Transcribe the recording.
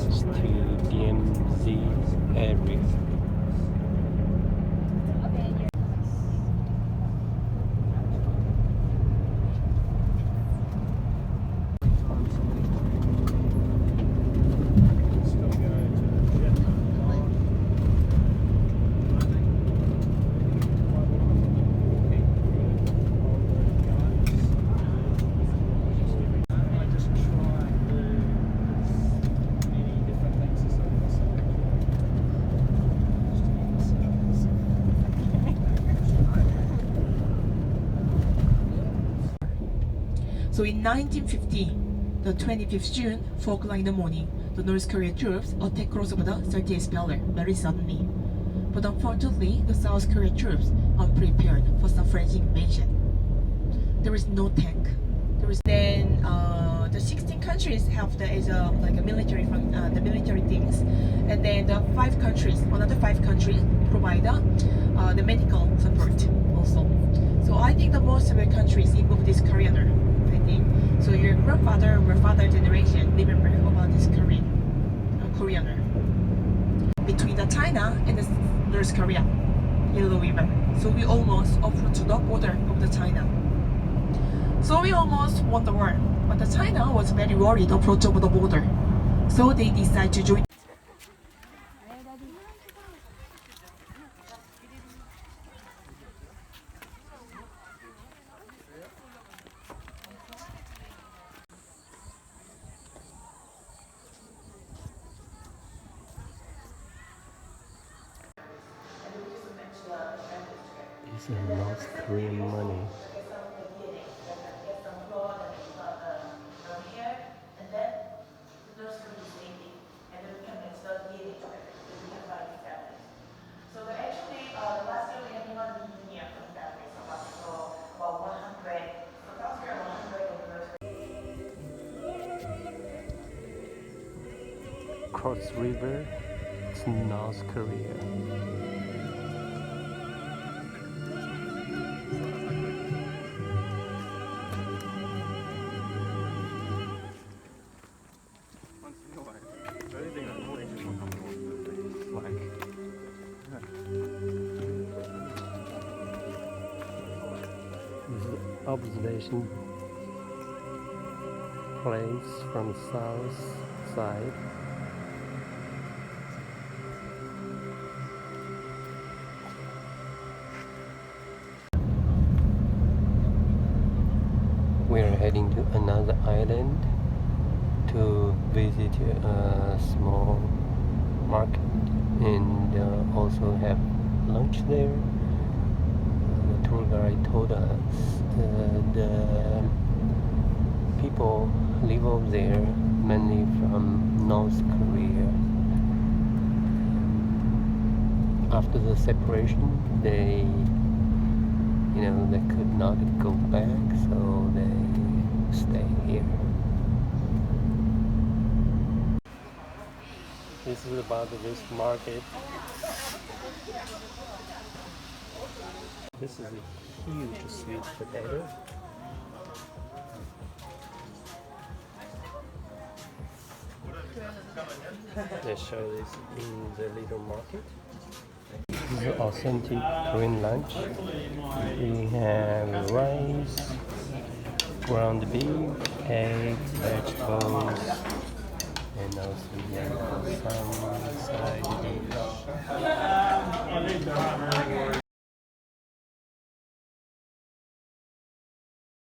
close to DMZ area. So in 1950, the 25th June, 4 o'clock in the morning, the North Korean troops attacked across over the 38th pillar very suddenly. But unfortunately, the South Korean troops are prepared for some French invasion. There is no tank. There is then the 16 countries have like a military the military things, and then the another five countries provide the medical support also. So I think the most of the countries involved this Koreaner. I think so. Your grandfather or father generation remember about this Koreaner between the China and the North Korea, Yellow River. So we almost approached the border of the China. So we almost won the war, but the China was very worried approach over the border. So they decided to join. It's a North Korean money. Cross River to North Korea. Observation place from south side. We're heading to another island to visit a small market and also have lunch there. The tour guide told us the people live over there mainly from North Korea. After the separation, they could not go back, so they stay here. This is about this market. This is a huge sweet potato. They show this in the little market. This is authentic Korean lunch. We have rice, ground beef, eggs, vegetables, and also we have some side dish.